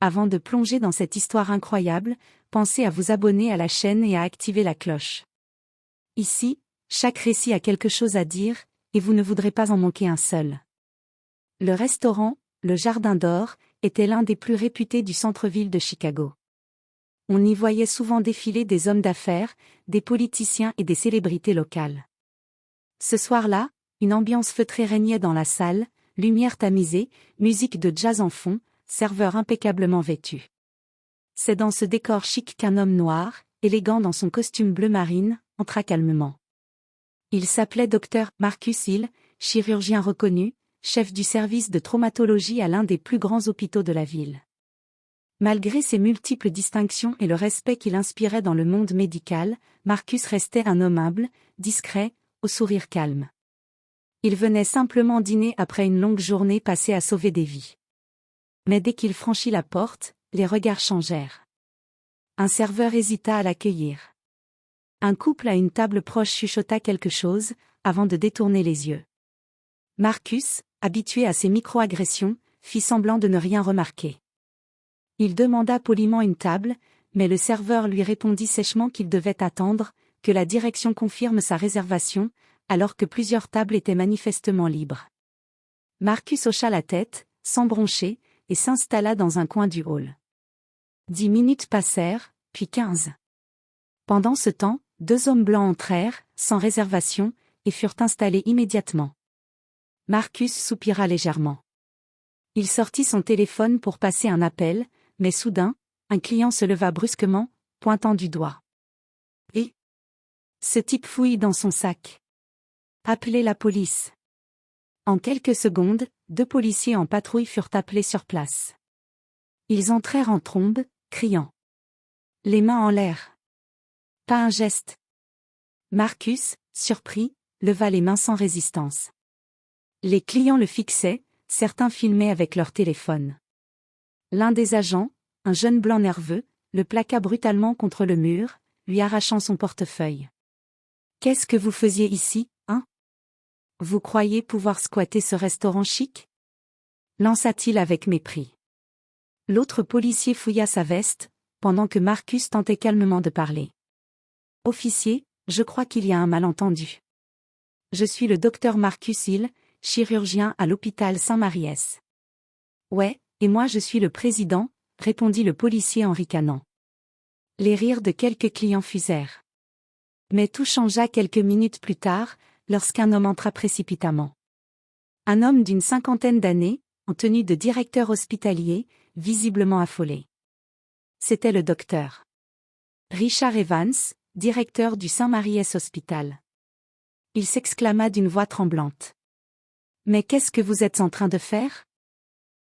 Avant de plonger dans cette histoire incroyable, pensez à vous abonner à la chaîne et à activer la cloche. Ici, chaque récit a quelque chose à dire, et vous ne voudrez pas en manquer un seul. Le restaurant, le Jardin d'Or, était l'un des plus réputés du centre-ville de Chicago. On y voyait souvent défiler des hommes d'affaires, des politiciens et des célébrités locales. Ce soir-là, une ambiance feutrée régnait dans la salle, lumière tamisée, musique de jazz en fond, serveur impeccablement vêtu. C'est dans ce décor chic qu'un homme noir, élégant dans son costume bleu marine, entra calmement. Il s'appelait Dr. Marcus Hill, chirurgien reconnu, chef du service de traumatologie à l'un des plus grands hôpitaux de la ville. Malgré ses multiples distinctions et le respect qu'il inspirait dans le monde médical, Marcus restait un homme humble, discret, au sourire calme. Il venait simplement dîner après une longue journée passée à sauver des vies. Mais dès qu'il franchit la porte, les regards changèrent. Un serveur hésita à l'accueillir. Un couple à une table proche chuchota quelque chose, avant de détourner les yeux. Marcus, habitué à ces micro-agressions, fit semblant de ne rien remarquer. Il demanda poliment une table, mais le serveur lui répondit sèchement qu'il devait attendre, que la direction confirme sa réservation, alors que plusieurs tables étaient manifestement libres. Marcus hocha la tête, sans broncher, et s'installa dans un coin du hall. 10 minutes passèrent, puis 15. Pendant ce temps, 2 hommes blancs entrèrent, sans réservation, et furent installés immédiatement. Marcus soupira légèrement. Il sortit son téléphone pour passer un appel, mais soudain, un client se leva brusquement, pointant du doigt. « Et ce type fouille dans son sac. Appelez la police. » En quelques secondes, 2 policiers en patrouille furent appelés sur place. Ils entrèrent en trombe, criant. Les mains en l'air. Pas un geste. Marcus, surpris, leva les mains sans résistance. Les clients le fixaient, certains filmaient avec leur téléphone. L'un des agents, un jeune blanc nerveux, le plaqua brutalement contre le mur, lui arrachant son portefeuille. « Qu'est-ce que vous faisiez ici, hein? Vous croyez pouvoir squatter ce restaurant chic ?» lança-t-il avec mépris. L'autre policier fouilla sa veste, pendant que Marcus tentait calmement de parler. « Officier, je crois qu'il y a un malentendu. Je suis le docteur Marcus Hill, chirurgien à l'hôpital Saint-Maries. »« Ouais, et moi je suis le président, » répondit le policier en ricanant. Les rires de quelques clients fusèrent. Mais tout changea quelques minutes plus tard, lorsqu'un homme entra précipitamment. Un homme d'une 50aine d'années, en tenue de directeur hospitalier, visiblement affolé. C'était le docteur Richard Evans, directeur du Saint-Maries Hospital. Il s'exclama d'une voix tremblante. « Mais qu'est-ce que vous êtes en train de faire?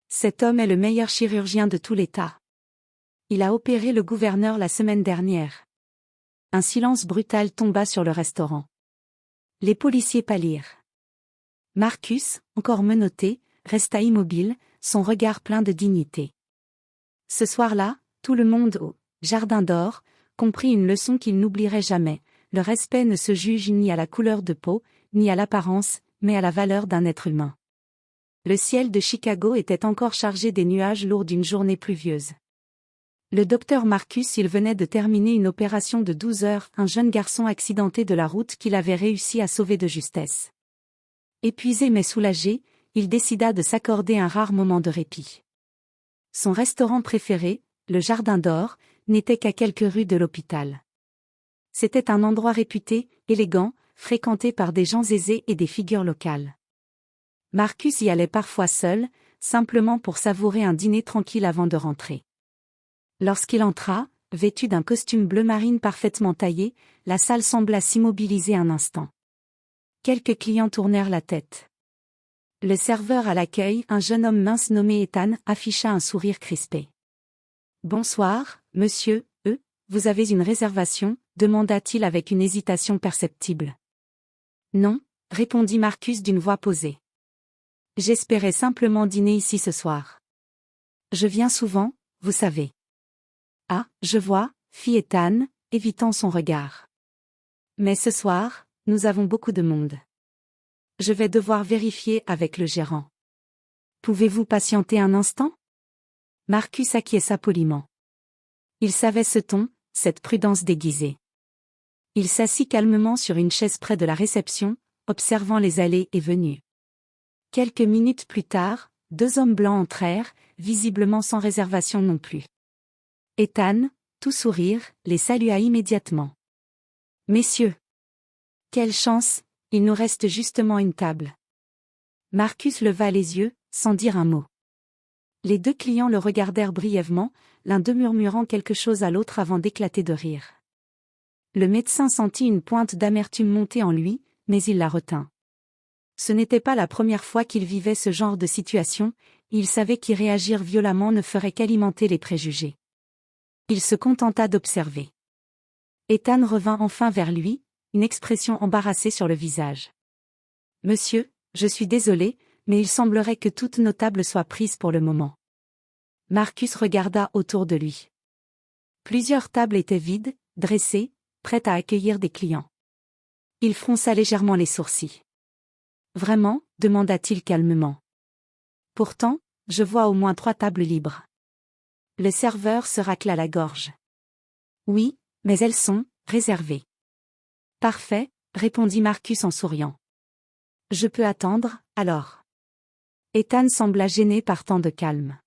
Cet homme est le meilleur chirurgien de tout l'État. Il a opéré le gouverneur la semaine dernière. » Un silence brutal tomba sur le restaurant. Les policiers pâlirent. Marcus, encore menotté, resta immobile, son regard plein de dignité. Ce soir-là, tout le monde au Jardin d'Or comprit une leçon qu'il n'oublierait jamais. Le respect ne se juge ni à la couleur de peau, ni à l'apparence, mais à la valeur d'un être humain. Le ciel de Chicago était encore chargé des nuages lourds d'une journée pluvieuse. Le docteur Marcus il venait de terminer une opération de 12 heures, un jeune garçon accidenté de la route qu'il avait réussi à sauver de justesse. Épuisé mais soulagé, il décida de s'accorder un rare moment de répit. Son restaurant préféré, le Jardin d'Or, n'était qu'à quelques rues de l'hôpital. C'était un endroit réputé, élégant, fréquenté par des gens aisés et des figures locales. Marcus y allait parfois seul, simplement pour savourer un dîner tranquille avant de rentrer. Lorsqu'il entra, vêtu d'un costume bleu marine parfaitement taillé, la salle sembla s'immobiliser un instant. Quelques clients tournèrent la tête. Le serveur à l'accueil, un jeune homme mince nommé Ethan, afficha un sourire crispé. « Bonsoir, monsieur, vous avez une réservation ?» demanda-t-il avec une hésitation perceptible. « Non, » répondit Marcus d'une voix posée. « J'espérais simplement dîner ici ce soir. Je viens souvent, vous savez. »« Ah, je vois, » fit Ethan, évitant son regard. « Mais ce soir, nous avons beaucoup de monde. Je vais devoir vérifier avec le gérant. Pouvez-vous patienter un instant ? Marcus acquiesça poliment. Il savait ce ton, cette prudence déguisée. Il s'assit calmement sur une chaise près de la réception, observant les allées et venues. Quelques minutes plus tard, 2 hommes blancs entrèrent, visiblement sans réservation non plus. Ethan, tout sourire, les salua immédiatement. « Messieurs! Quelle chance, il nous reste justement une table. » Marcus leva les yeux, sans dire un mot. Les 2 clients le regardèrent brièvement, l'un d'eux murmurant quelque chose à l'autre avant d'éclater de rire. Le médecin sentit une pointe d'amertume monter en lui, mais il la retint. Ce n'était pas la première fois qu'il vivait ce genre de situation, il savait qu'y réagir violemment ne ferait qu'alimenter les préjugés. Il se contenta d'observer. Ethan revint enfin vers lui, une expression embarrassée sur le visage. « Monsieur, je suis désolé, mais il semblerait que toutes nos tables soient prises pour le moment. » Marcus regarda autour de lui. Plusieurs tables étaient vides, dressées, prêtes à accueillir des clients. Il fronça légèrement les sourcils. « Vraiment ? » demanda-t-il calmement. « Pourtant, je vois au moins 3 tables libres. » Le serveur se racla la gorge. « Oui, mais elles sont réservées. »« Parfait, » répondit Marcus en souriant. « Je peux attendre, alors. » Ethan sembla gêné par tant de calme.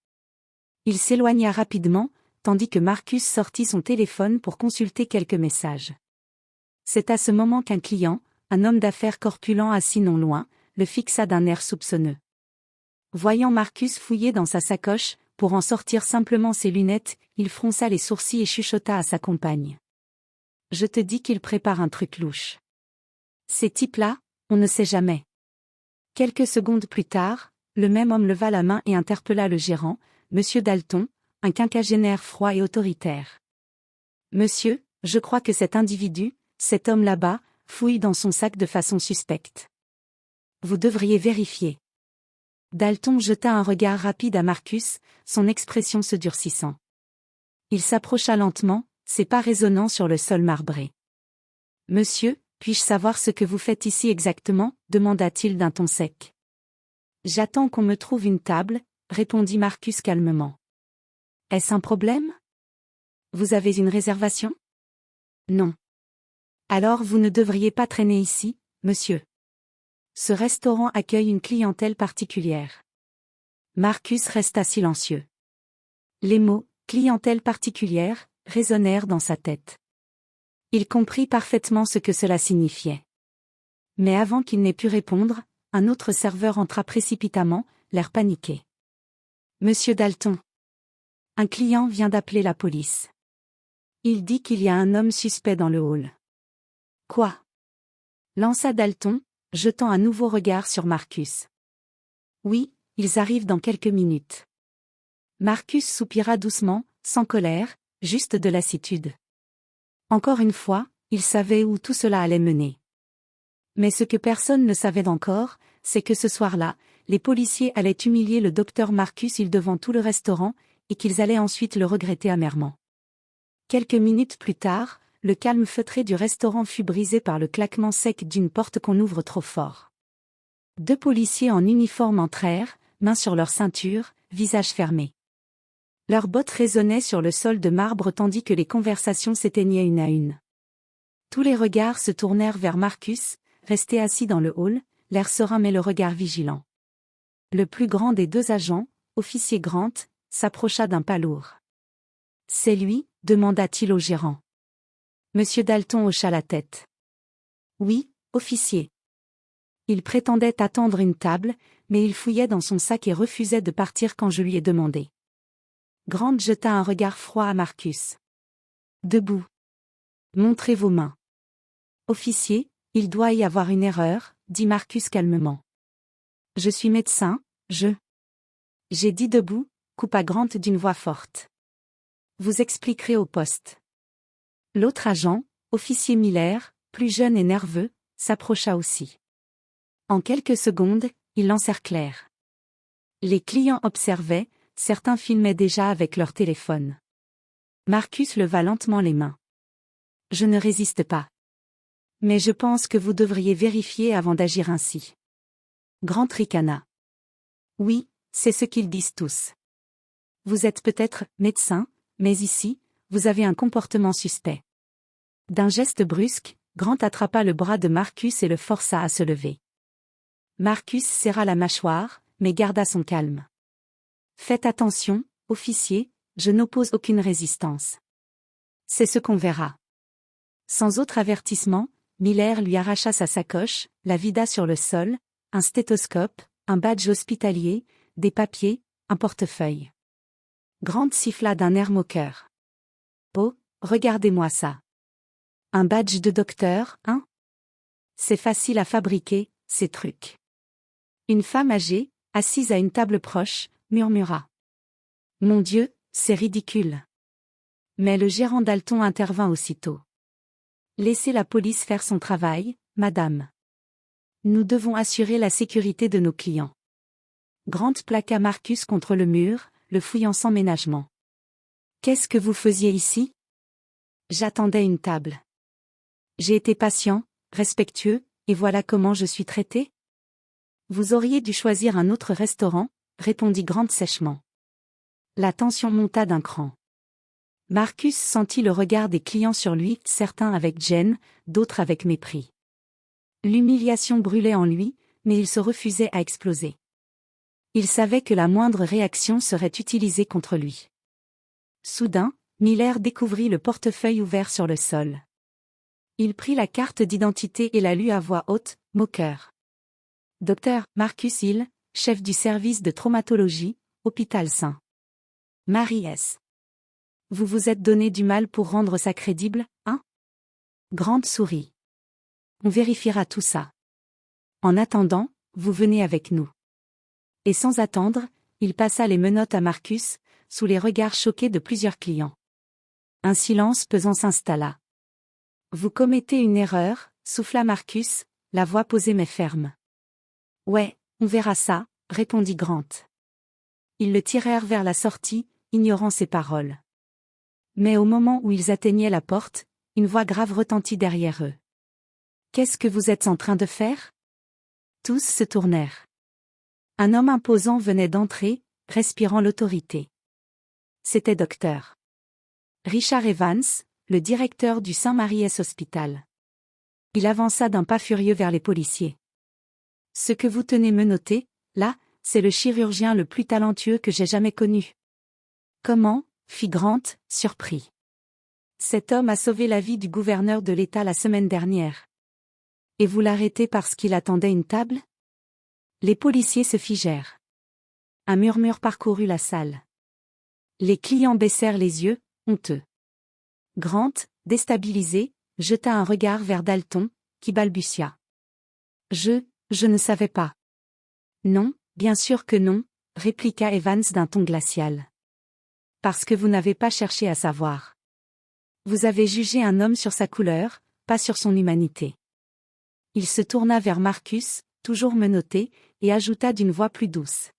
Il s'éloigna rapidement, tandis que Marcus sortit son téléphone pour consulter quelques messages. C'est à ce moment qu'un client, un homme d'affaires corpulent assis non loin, le fixa d'un air soupçonneux. Voyant Marcus fouiller dans sa sacoche, pour en sortir simplement ses lunettes, il fronça les sourcils et chuchota à sa compagne. « Je te dis qu'il prépare un truc louche. Ces types-là, on ne sait jamais. » Quelques secondes plus tard, le même homme leva la main et interpella le gérant, Monsieur Dalton, un quinquagénaire froid et autoritaire. « Monsieur, je crois que cet individu, cet homme là-bas, fouille dans son sac de façon suspecte. Vous devriez vérifier. » Dalton jeta un regard rapide à Marcus, son expression se durcissant. Il s'approcha lentement, ses pas résonnant sur le sol marbré. « Monsieur, puis-je savoir ce que vous faites ici exactement ?» demanda-t-il d'un ton sec. « J'attends qu'on me trouve une table, » répondit Marcus calmement. « Est-ce un problème ? Vous avez une réservation ? Non. Alors vous ne devriez pas traîner ici, monsieur. Ce restaurant accueille une clientèle particulière. » Marcus resta silencieux. Les mots « clientèle particulière » résonnèrent dans sa tête. Il comprit parfaitement ce que cela signifiait. Mais avant qu'il n'ait pu répondre, un autre serveur entra précipitamment, l'air paniqué. « Monsieur Dalton. Un client vient d'appeler la police. Il dit qu'il y a un homme suspect dans le hall. »« Quoi ?» lança Dalton, jetant un nouveau regard sur Marcus. « Oui, ils arrivent dans quelques minutes. » Marcus soupira doucement, sans colère, juste de lassitude. Encore une fois, il savait où tout cela allait mener. Mais ce que personne ne savait encore, c'est que ce soir-là, les policiers allaient humilier le docteur Marcus devant tout le restaurant, et qu'ils allaient ensuite le regretter amèrement. Quelques minutes plus tard, le calme feutré du restaurant fut brisé par le claquement sec d'une porte qu'on ouvre trop fort. 2 policiers en uniforme entrèrent, mains sur leur ceinture, visages fermés. Leurs bottes résonnaient sur le sol de marbre tandis que les conversations s'éteignaient une à une. Tous les regards se tournèrent vers Marcus, resté assis dans le hall, l'air serein mais le regard vigilant. Le plus grand des 2 agents, officier Grant, s'approcha d'un pas lourd. « C'est lui ?» demanda-t-il au gérant. Monsieur Dalton hocha la tête. « Oui, officier. » Il prétendait attendre une table, mais il fouillait dans son sac et refusait de partir quand je lui ai demandé. Grant jeta un regard froid à Marcus. « Debout. Montrez vos mains. »« Officier, il doit y avoir une erreur, » dit Marcus calmement. « Je suis médecin, J'ai dit debout, coupa Grant d'une voix forte. « Vous expliquerez au poste. » L'autre agent, officier Miller, plus jeune et nerveux, s'approcha aussi. En quelques secondes, ils l'encerclèrent. Les clients observaient, certains filmaient déjà avec leur téléphone. Marcus leva lentement les mains. « Je ne résiste pas. Mais je pense que vous devriez vérifier avant d'agir ainsi. » Grant ricana. « Oui, c'est ce qu'ils disent tous. Vous êtes peut-être médecin, mais ici, vous avez un comportement suspect. D'un geste brusque, Grant attrapa le bras de Marcus et le força à se lever. Marcus serra la mâchoire, mais garda son calme. Faites attention, officier, je n'oppose aucune résistance. C'est ce qu'on verra. Sans autre avertissement, Miller lui arracha sa sacoche, la vida sur le sol, un stéthoscope, un badge hospitalier, des papiers, un portefeuille. Grant siffla d'un air moqueur. Oh, regardez-moi ça. Un badge de docteur, hein? C'est facile à fabriquer, ces trucs. Une femme âgée, assise à une table proche, murmura. Mon Dieu, c'est ridicule. Mais le gérant Dalton intervint aussitôt. Laissez la police faire son travail, madame. Nous devons assurer la sécurité de nos clients. Grant plaqua Marcus contre le mur, le fouillant sans ménagement. Qu'est-ce que vous faisiez ici? J'attendais une table. J'ai été patient, respectueux, et voilà comment je suis traité? Vous auriez dû choisir un autre restaurant, répondit Grant sèchement. La tension monta d'un cran. Marcus sentit le regard des clients sur lui, certains avec gêne, d'autres avec mépris. L'humiliation brûlait en lui, mais il se refusait à exploser. Il savait que la moindre réaction serait utilisée contre lui. Soudain, Miller découvrit le portefeuille ouvert sur le sol. Il prit la carte d'identité et la lut à voix haute, moqueur. Docteur Marcus Hill, chef du service de traumatologie, Hôpital St. Mary S. Vous vous êtes donné du mal pour rendre ça crédible, hein? Grant sourit. On vérifiera tout ça. En attendant, vous venez avec nous. Et sans attendre, il passa les menottes à Marcus, sous les regards choqués de plusieurs clients. Un silence pesant s'installa. Vous commettez une erreur, souffla Marcus, la voix posée mais ferme. Ouais, on verra ça, répondit Grant. Ils le tirèrent vers la sortie, ignorant ses paroles. Mais au moment où ils atteignaient la porte, une voix grave retentit derrière eux. Qu'est-ce que vous êtes en train de faire? Tous se tournèrent. Un homme imposant venait d'entrer, respirant l'autorité. C'était Dr. Richard Evans, le directeur du St. Mary's Hospital. Il avança d'un pas furieux vers les policiers. Ce que vous tenez menotté, là, c'est le chirurgien le plus talentueux que j'ai jamais connu. Comment? Fit Grant, surpris. Cet homme a sauvé la vie du gouverneur de l'État la semaine dernière. Et vous l'arrêtez parce qu'il attendait une table? Les policiers se figèrent. Un murmure parcourut la salle. Les clients baissèrent les yeux, honteux. Grant, déstabilisé, jeta un regard vers Dalton, qui balbutia. Je ne savais pas. Non, bien sûr que non, répliqua Evans d'un ton glacial. Parce que vous n'avez pas cherché à savoir. Vous avez jugé un homme sur sa couleur, pas sur son humanité. Il se tourna vers Marcus, toujours menotté, et ajouta d'une voix plus douce.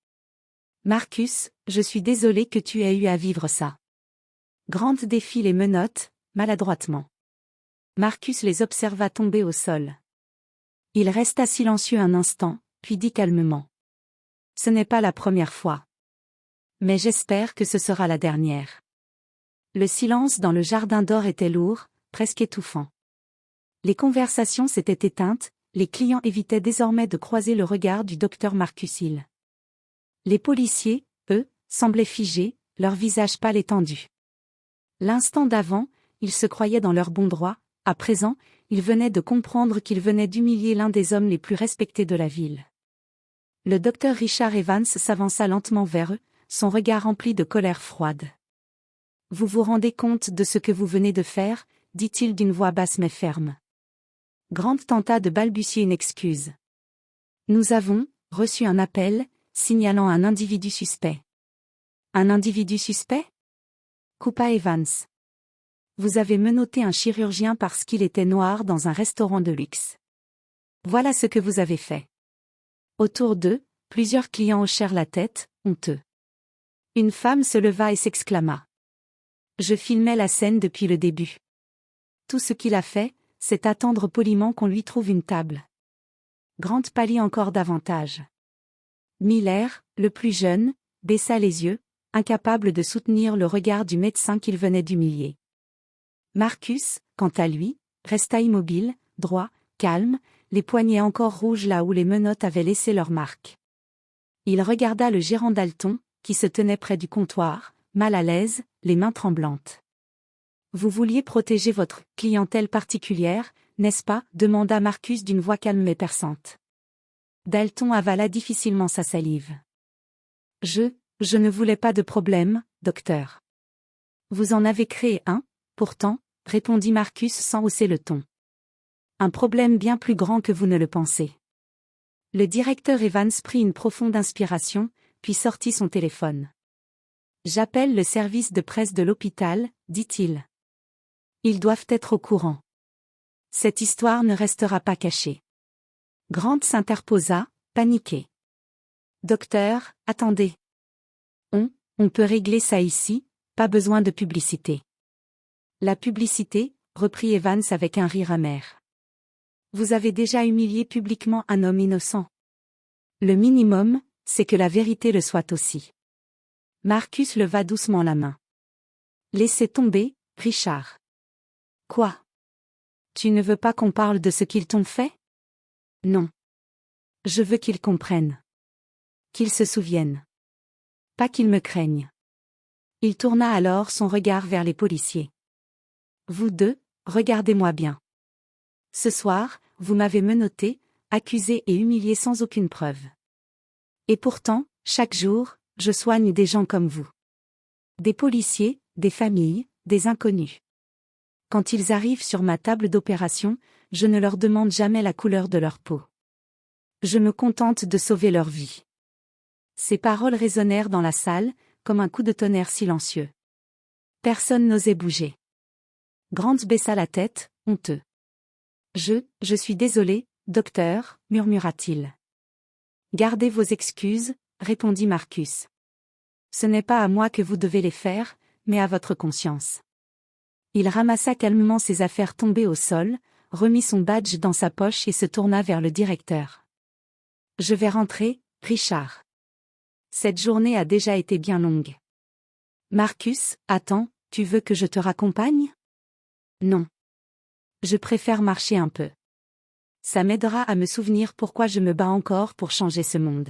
Marcus, je suis désolé que tu aies eu à vivre ça. Grant défit les menottes, maladroitement. Marcus les observa tomber au sol. Il resta silencieux un instant, puis dit calmement. Ce n'est pas la première fois. Mais j'espère que ce sera la dernière. Le silence dans le jardin d'or était lourd, presque étouffant. Les conversations s'étaient éteintes, les clients évitaient désormais de croiser le regard du docteur Marcus Hill. Les policiers, eux, semblaient figés, leur visage pâle et tendu. L'instant d'avant, ils se croyaient dans leur bon droit, à présent, ils venaient de comprendre qu'ils venaient d'humilier l'un des hommes les plus respectés de la ville. Le docteur Richard Evans s'avança lentement vers eux, son regard rempli de colère froide. « Vous vous rendez compte de ce que vous venez de faire » dit-il d'une voix basse mais ferme. Grant tenta de balbutier une excuse. « Nous avons reçu un appel, signalant un individu suspect. »« Un individu suspect ?» coupa Evans. « Vous avez menotté un chirurgien parce qu'il était noir dans un restaurant de luxe. Voilà ce que vous avez fait. » Autour d'eux, plusieurs clients hochèrent la tête, honteux. Une femme se leva et s'exclama. « Je filmais la scène depuis le début. Tout ce qu'il a fait, c'est attendre poliment qu'on lui trouve une table. » Grant pâlit encore davantage. Miller, le plus jeune, baissa les yeux, incapable de soutenir le regard du médecin qu'il venait d'humilier. Marcus, quant à lui, resta immobile, droit, calme, les poignets encore rouges là où les menottes avaient laissé leur marque. Il regarda le gérant Dalton, qui se tenait près du comptoir, mal à l'aise, les mains tremblantes. « Vous vouliez protéger votre clientèle particulière, n'est-ce pas ?» demanda Marcus d'une voix calme mais perçante. Dalton avala difficilement sa salive. « Je ne voulais pas de problème, docteur. »« Vous en avez créé un, pourtant, » répondit Marcus sans hausser le ton. « Un problème bien plus grand que vous ne le pensez. » Le directeur Evans prit une profonde inspiration, puis sortit son téléphone. « J'appelle le service de presse de l'hôpital, » dit-il. « Ils doivent être au courant. Cette histoire ne restera pas cachée. » Grant s'interposa, paniqué. « Docteur, attendez. On peut régler ça ici, pas besoin de publicité. » « La publicité, » reprit Evans avec un rire amer. « Vous avez déjà humilié publiquement un homme innocent. Le minimum, c'est que la vérité le soit aussi. » Marcus leva doucement la main. « Laissez tomber, Richard. »« Quoi ? Tu ne veux pas qu'on parle de ce qu'ils t'ont fait ? » ?»« Non. Je veux qu'ils comprennent. Qu'ils se souviennent. Pas qu'ils me craignent. » Il tourna alors son regard vers les policiers. « Vous deux, regardez-moi bien. Ce soir, vous m'avez menotté, accusé et humilié sans aucune preuve. Et pourtant, chaque jour, je soigne des gens comme vous. Des policiers, des familles, des inconnus. Quand ils arrivent sur ma table d'opération, je ne leur demande jamais la couleur de leur peau. Je me contente de sauver leur vie. » Ces paroles résonnèrent dans la salle, comme un coup de tonnerre silencieux. Personne n'osait bouger. Grant baissa la tête, honteux. « Je suis désolé, docteur, » murmura-t-il. « Gardez vos excuses, » répondit Marcus. « Ce n'est pas à moi que vous devez les faire, mais à votre conscience. » Il ramassa calmement ses affaires tombées au sol, remit son badge dans sa poche et se tourna vers le directeur. « Je vais rentrer, Richard. Cette journée a déjà été bien longue. »« Marcus, attends, tu veux que je te raccompagne ? » ?»« Non. Je préfère marcher un peu. Ça m'aidera à me souvenir pourquoi je me bats encore pour changer ce monde. »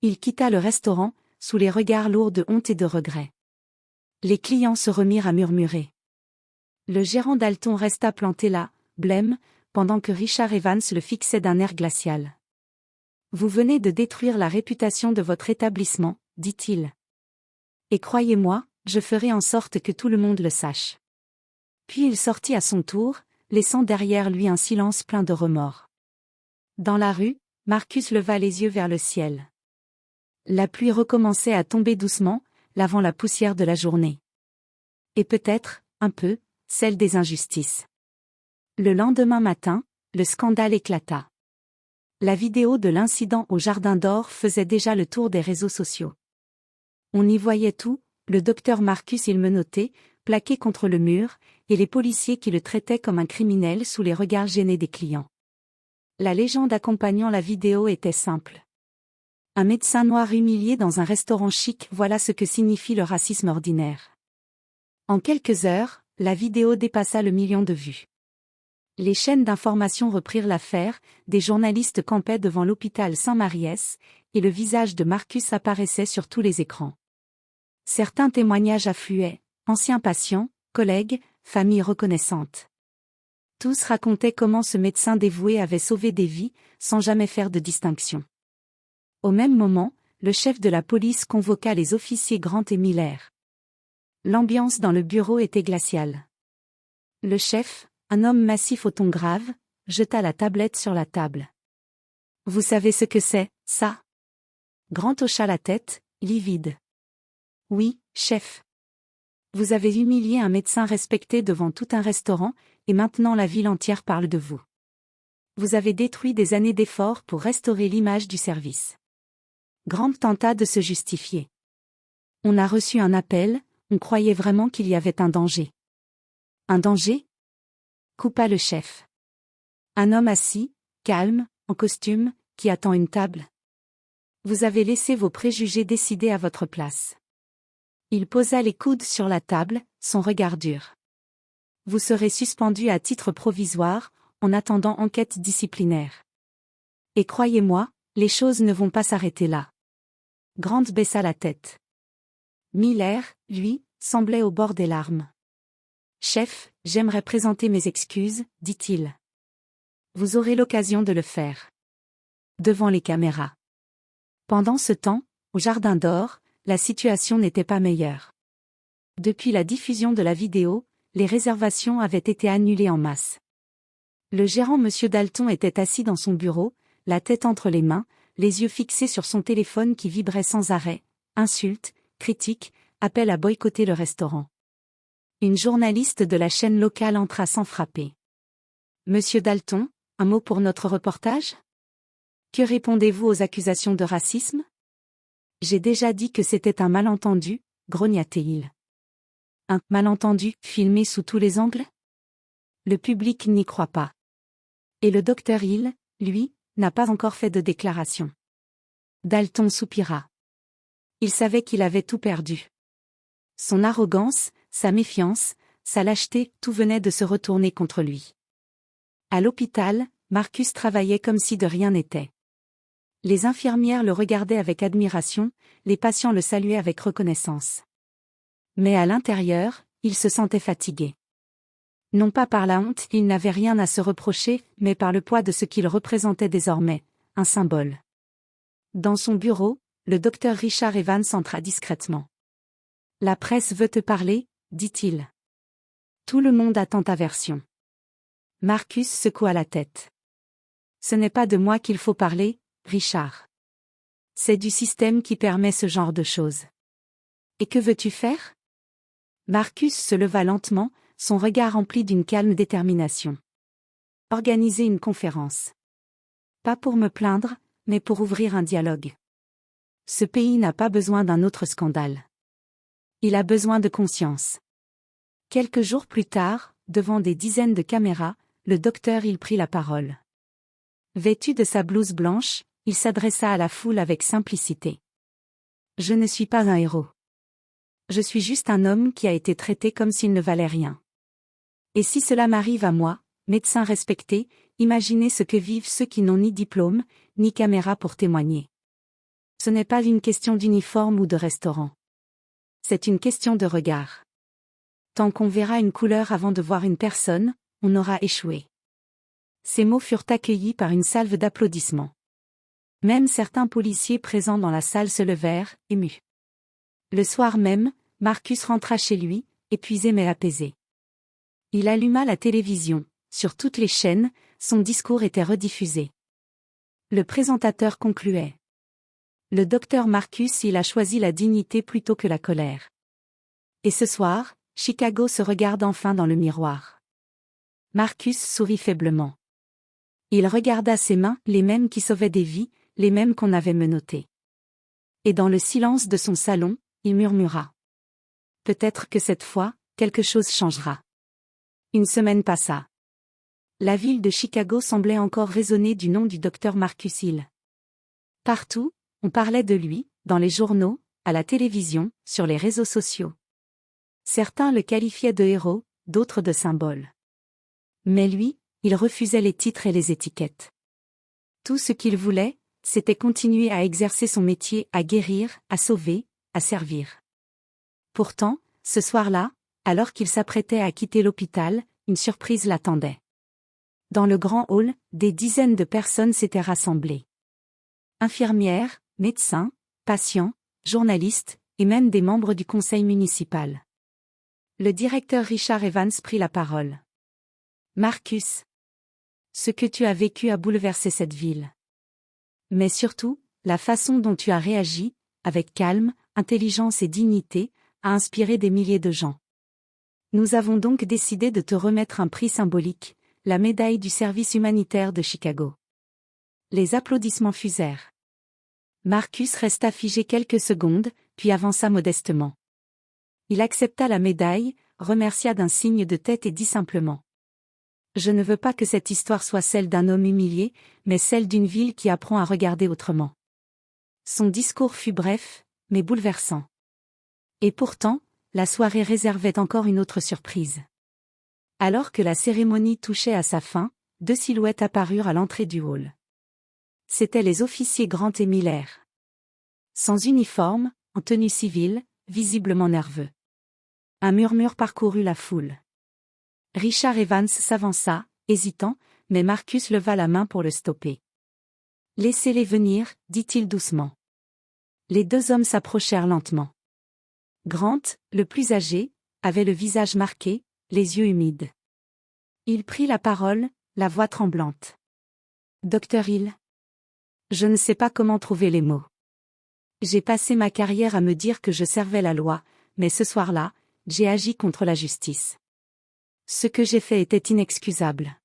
Il quitta le restaurant, sous les regards lourds de honte et de regret. Les clients se remirent à murmurer. Le gérant Dalton resta planté là, blême, pendant que Richard Evans le fixait d'un air glacial. « Vous venez de détruire la réputation de votre établissement, » dit-il. « Et croyez-moi, je ferai en sorte que tout le monde le sache. » Puis il sortit à son tour, laissant derrière lui un silence plein de remords. Dans la rue, Marcus leva les yeux vers le ciel. La pluie recommençait à tomber doucement, lavant la poussière de la journée. Et peut-être, un peu, celle des injustices. Le lendemain matin, le scandale éclata. La vidéo de l'incident au Jardin d'Or faisait déjà le tour des réseaux sociaux. On y voyait tout, le docteur Marcus il menotté, plaqué contre le mur, et les policiers qui le traitaient comme un criminel sous les regards gênés des clients. La légende accompagnant la vidéo était simple. Un médecin noir humilié dans un restaurant chic, voilà ce que signifie le racisme ordinaire. En quelques heures, la vidéo dépassa le million de vues. Les chaînes d'information reprirent l'affaire, des journalistes campaient devant l'hôpital Saint-Mariès, et le visage de Marcus apparaissait sur tous les écrans. Certains témoignages affluaient, anciens patients, collègues, familles reconnaissantes. Tous racontaient comment ce médecin dévoué avait sauvé des vies, sans jamais faire de distinction. Au même moment, le chef de la police convoqua les officiers Grant et Miller. L'ambiance dans le bureau était glaciale. Le chef, un homme massif au ton grave, jeta la tablette sur la table. « Vous savez ce que c'est, ça ?» Grant hocha la tête, livide. « Oui, chef. Vous avez humilié un médecin respecté devant tout un restaurant, et maintenant la ville entière parle de vous. Vous avez détruit des années d'efforts pour restaurer l'image du service. » Grant tenta de se justifier. « On a reçu un appel, on croyait vraiment qu'il y avait un danger. »« Un danger ?» coupa le chef. « Un homme assis, calme, en costume, qui attend une table. Vous avez laissé vos préjugés décider à votre place. Il posa les coudes sur la table, son regard dur. Vous serez suspendu à titre provisoire, en attendant enquête disciplinaire. Et croyez-moi, les choses ne vont pas s'arrêter là. Grant baissa la tête. Miller, lui, semblait au bord des larmes. Chef, j'aimerais présenter mes excuses, dit-il. Vous aurez l'occasion de le faire. Devant les caméras. Pendant ce temps, au Jardin d'Or, la situation n'était pas meilleure. Depuis la diffusion de la vidéo, les réservations avaient été annulées en masse. Le gérant M. Dalton était assis dans son bureau, la tête entre les mains, les yeux fixés sur son téléphone qui vibrait sans arrêt. Insultes, critiques, appels à boycotter le restaurant. Une journaliste de la chaîne locale entra sans frapper. Monsieur Dalton, un mot pour notre reportage? Que répondez-vous aux accusations de racisme? J'ai déjà dit que c'était un malentendu, grogna-t-il. Un malentendu, filmé sous tous les angles? Le public n'y croit pas. Et le docteur Hill, lui, n'a pas encore fait de déclaration. Dalton soupira. Il savait qu'il avait tout perdu. Son arrogance, sa méfiance, sa lâcheté, tout venait de se retourner contre lui. À l'hôpital, Marcus travaillait comme si de rien n'était. Les infirmières le regardaient avec admiration, les patients le saluaient avec reconnaissance. Mais à l'intérieur, il se sentait fatigué. Non pas par la honte, il n'avait rien à se reprocher, mais par le poids de ce qu'il représentait désormais, un symbole. Dans son bureau, le docteur Richard Evans entra discrètement. « La presse veut te parler », dit-il. « Tout le monde attend ta version. » Marcus secoua la tête. « Ce n'est pas de moi qu'il faut parler, Richard. C'est du système qui permet ce genre de choses. Et que veux-tu faire ? » Marcus se leva lentement, son regard rempli d'une calme détermination. « Organiser une conférence. Pas pour me plaindre, mais pour ouvrir un dialogue. Ce pays n'a pas besoin d'un autre scandale. Il a besoin de conscience. » Quelques jours plus tard, devant des dizaines de caméras, le docteur Hill prit la parole. Vêtu de sa blouse blanche, il s'adressa à la foule avec simplicité. « Je ne suis pas un héros. Je suis juste un homme qui a été traité comme s'il ne valait rien. Et si cela m'arrive à moi, médecin respecté, imaginez ce que vivent ceux qui n'ont ni diplôme, ni caméra pour témoigner. Ce n'est pas une question d'uniforme ou de restaurant. C'est une question de regard. Tant qu'on verra une couleur avant de voir une personne, on aura échoué. » Ces mots furent accueillis par une salve d'applaudissements. Même certains policiers présents dans la salle se levèrent, émus. Le soir même, Marcus rentra chez lui, épuisé mais apaisé. Il alluma la télévision. Sur toutes les chaînes, son discours était rediffusé. Le présentateur concluait. Le docteur Marcus Hill a choisi la dignité plutôt que la colère. Et ce soir, Chicago se regarde enfin dans le miroir. Marcus sourit faiblement. Il regarda ses mains, les mêmes qui sauvaient des vies, les mêmes qu'on avait menottées. Et dans le silence de son salon, il murmura. Peut-être que cette fois, quelque chose changera. Une semaine passa. La ville de Chicago semblait encore résonner du nom du docteur Marcus Hill. Partout, on parlait de lui, dans les journaux, à la télévision, sur les réseaux sociaux. Certains le qualifiaient de héros, d'autres de symbole. Mais lui, il refusait les titres et les étiquettes. Tout ce qu'il voulait, c'était continuer à exercer son métier, à guérir, à sauver, à servir. Pourtant, ce soir-là, alors qu'il s'apprêtait à quitter l'hôpital, une surprise l'attendait. Dans le grand hall, des dizaines de personnes s'étaient rassemblées. Infirmières, médecins, patients, journalistes, et même des membres du conseil municipal. Le directeur Richard Evans prit la parole. « Marcus, ce que tu as vécu a bouleversé cette ville. Mais surtout, la façon dont tu as réagi, avec calme, intelligence et dignité, a inspiré des milliers de gens. Nous avons donc décidé de te remettre un prix symbolique, la médaille du service humanitaire de Chicago. » Les applaudissements fusèrent. Marcus resta figé quelques secondes, puis avança modestement. Il accepta la médaille, remercia d'un signe de tête et dit simplement. « Je ne veux pas que cette histoire soit celle d'un homme humilié, mais celle d'une ville qui apprend à regarder autrement. » Son discours fut bref, mais bouleversant. Et pourtant, la soirée réservait encore une autre surprise. Alors que la cérémonie touchait à sa fin, deux silhouettes apparurent à l'entrée du hall. C'étaient les officiers Grant et Miller. Sans uniforme, en tenue civile, visiblement nerveux. Un murmure parcourut la foule. Richard Evans s'avança, hésitant, mais Marcus leva la main pour le stopper. « Laissez-les venir, dit-il doucement. » Les deux hommes s'approchèrent lentement. Grant, le plus âgé, avait le visage marqué, les yeux humides. Il prit la parole, la voix tremblante. « Dr. Hill. Je ne sais pas comment trouver les mots. J'ai passé ma carrière à me dire que je servais la loi, mais ce soir-là, j'ai agi contre la justice. Ce que j'ai fait était inexcusable. »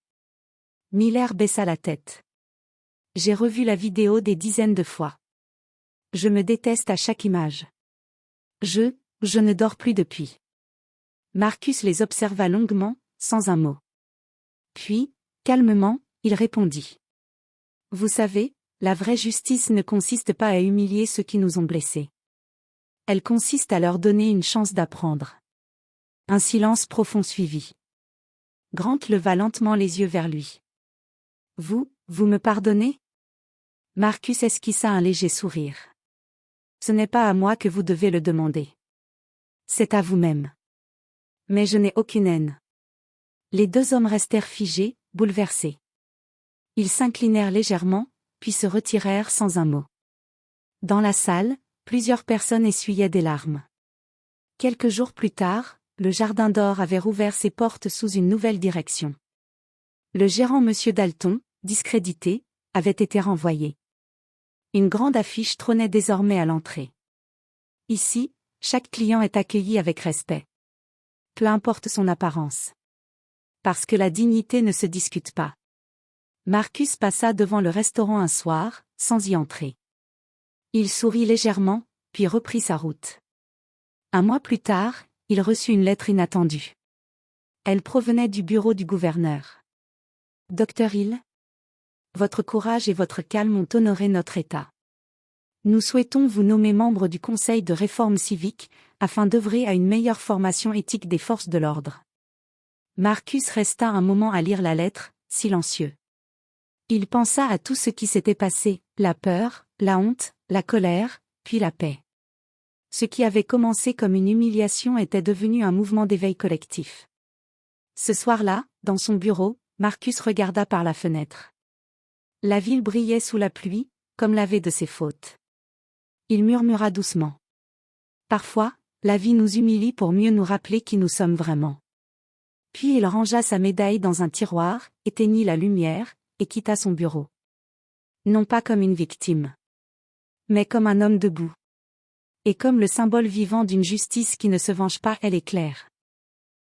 Miller baissa la tête. « J'ai revu la vidéo des dizaines de fois. Je me déteste à chaque image. Je ne dors plus depuis. » Marcus les observa longuement, sans un mot. Puis, calmement, il répondit. « Vous savez, la vraie justice ne consiste pas à humilier ceux qui nous ont blessés. Elle consiste à leur donner une chance d'apprendre. » Un silence profond suivit. Grant leva lentement les yeux vers lui. « Vous me pardonnez ?» Marcus esquissa un léger sourire. « Ce n'est pas à moi que vous devez le demander. C'est à vous-même. Mais je n'ai aucune haine. » Les deux hommes restèrent figés, bouleversés. Ils s'inclinèrent légèrement, puis se retirèrent sans un mot. Dans la salle, plusieurs personnes essuyaient des larmes. Quelques jours plus tard, le Jardin d'Or avait rouvert ses portes sous une nouvelle direction. Le gérant M. Dalton, discrédité, avait été renvoyé. Une grande affiche trônait désormais à l'entrée. Ici, chaque client est accueilli avec respect. Peu importe son apparence. Parce que la dignité ne se discute pas. Marcus passa devant le restaurant un soir, sans y entrer. Il sourit légèrement, puis reprit sa route. Un mois plus tard, il reçut une lettre inattendue. Elle provenait du bureau du gouverneur. « Dr. Hill, votre courage et votre calme ont honoré notre État. Nous souhaitons vous nommer membre du Conseil de réforme civique, afin d'œuvrer à une meilleure formation éthique des forces de l'ordre. » Marcus resta un moment à lire la lettre, silencieux. Il pensa à tout ce qui s'était passé, la peur, la honte, la colère, puis la paix. Ce qui avait commencé comme une humiliation était devenu un mouvement d'éveil collectif. Ce soir-là, dans son bureau, Marcus regarda par la fenêtre. La ville brillait sous la pluie, comme lavée de ses fautes. Il murmura doucement. Parfois, la vie nous humilie pour mieux nous rappeler qui nous sommes vraiment. Puis il rangea sa médaille dans un tiroir, éteignit la lumière, et quitta son bureau. Non pas comme une victime, mais comme un homme debout. Et comme le symbole vivant d'une justice qui ne se venge pas, elle est claire.